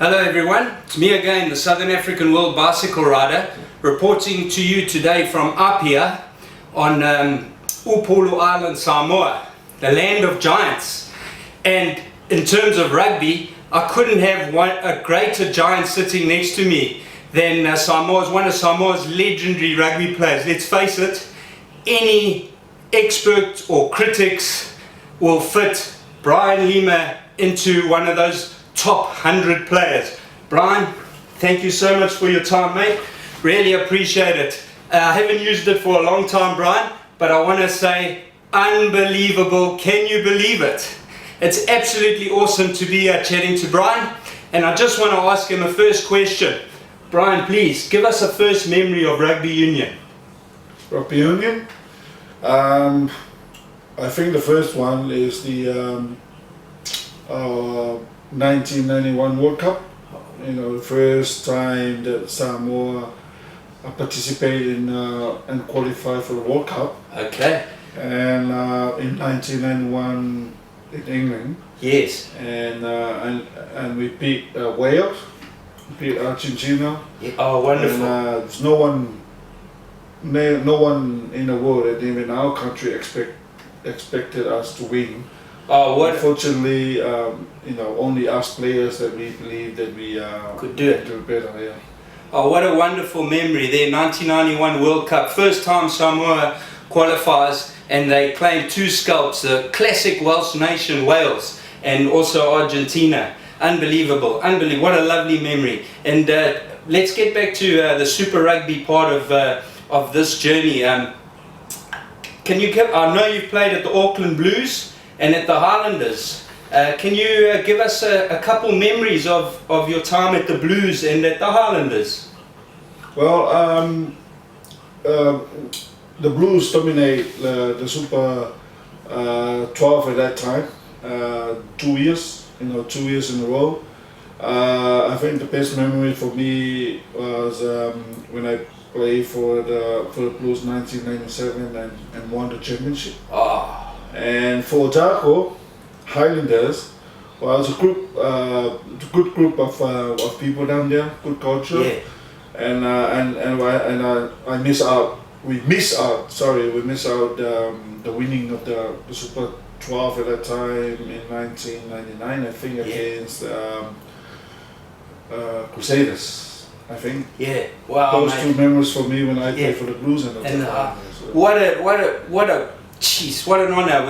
Hello everyone, it's me again, the Southern African World Bicycle Rider, reporting to you today from Apia on Upolu Island, Samoa, the land of giants. And in terms of rugby, I couldn't have a greater giant sitting next to me than one of Samoa's legendary rugby players. Let's face it, any expert or critics will fit Brian Lima into one of those top 100 players. Brian, thank you so much for your time, mate. Really appreciate it. I haven't used it for a long time, Brian, but I want to say unbelievable. Can you believe it? It's absolutely awesome to be here chatting to Brian, and I just want to ask him a first question. Brian, please give us a first memory of rugby union. Rugby union? I think the first one is the 1991 World Cup. You know, the first time that Samoa participated in and qualified for the World Cup. Okay. And in 1991 in England. Yes. And we beat Wales, beat Argentina. Yeah. Oh, wonderful. And there's no one in the world, and even our country, expected us to win. Oh, what? Unfortunately, only us players that we believe that we could do it. Do better. Yeah. Oh, what a wonderful memory there. 1991 World Cup, first time Samoa qualifies, and they claim 2 scalps, the classic Welsh nation Wales and also Argentina. Unbelievable, unbelievable. What a lovely memory. And let's get back to the Super Rugby part of this journey. Can you give? I know you've played at the Auckland Blues and at the Highlanders. Can you give us a couple memories of your time at the Blues and at the Highlanders? Well, the Blues dominate the Super 12 at that time. 2 years, 2 years in a row. I think the best memory for me was when I played for the Blues 1997 and won the championship. Oh. And for Otago Highlanders, well, it was a good group of people down there, good culture. Yeah. And I miss out. We miss out the winning of the Super 12 at that time in 1999, I think, against Crusaders. I think. Yeah. Wow. Those mate. 2 memories for me when I played for the Blues and what an honour.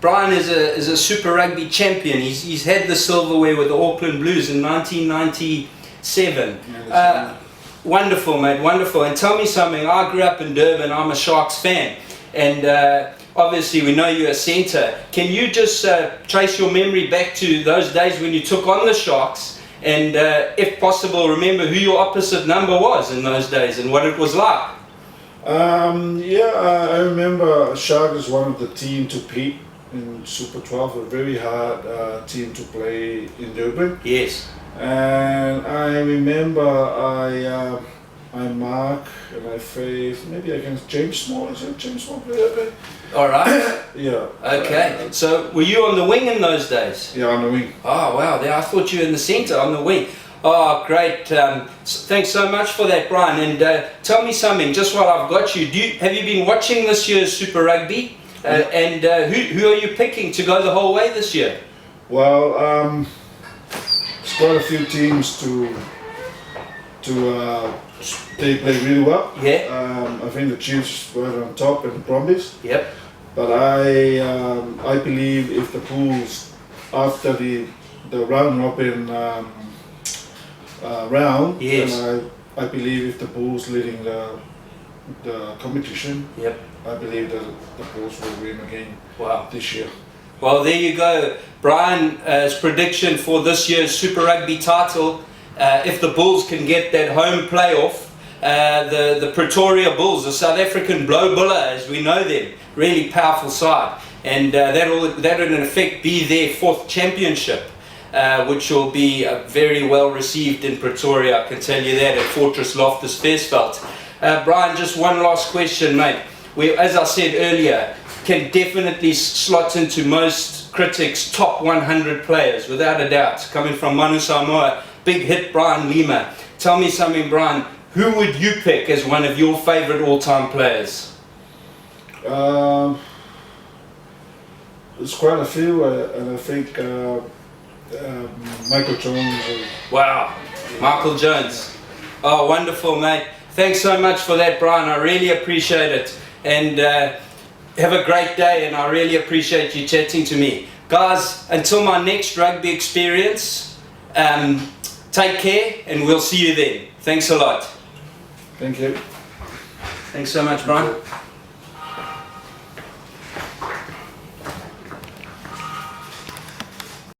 Brian is a Super Rugby champion. He's had the silverware with the Auckland Blues in 1997. Wonderful, mate, wonderful. And tell me something, I grew up in Durban, I'm a Sharks fan, and obviously we know you're a centre. Can you just trace your memory back to those days when you took on the Sharks, and if possible remember who your opposite number was in those days and what it was like? I remember Sharks is one of the team to beat in Super 12, a very hard team to play in Durban. Yes. And I remember I mark and I faced maybe against James Small. Is it James Small play that day? All right. Yeah. Okay. So were you on the wing in those days? Yeah, on the wing. Oh wow! I thought you were in the centre on the wing. Oh great! Thanks so much for that, Brian. And tell me something. Just while I've got you, have you been watching this year's Super Rugby? And who are you picking to go the whole way this year? Well, there's quite a few teams they play really well. Yeah. I think the Chiefs were on top and the Brumbies. Yep. But I believe if the Bulls, after the round robin round, yes. and I believe if the Bulls leading the competition, yep. I believe that the Bulls will win again. Wow. This year. Well, there you go. Brian's prediction for this year's Super Rugby title, if the Bulls can get that home playoff, the Pretoria Bulls, the South African Blow Buller as we know them, really powerful side, and that'll in effect be their 4th championship, which will be very well received in Pretoria, I can tell you that, at Fortress Loftus Versfeld. Brian, just one last question, mate. We, as I said earlier, can definitely slot into most critics' top 100 players, without a doubt. Coming from Manu Samoa, big hit Brian Lima. Tell me something, Brian. Who would you pick as one of your favourite all-time players? There's quite a few, and I think Michael Jones. Wow, Michael Jones. Oh, wonderful, mate. Thanks so much for that, Brian. I really appreciate it. And have a great day, and I really appreciate you chatting to me. Guys, until my next rugby experience, take care, and we'll see you then. Thanks a lot. Thank you. Thanks so much, Brian.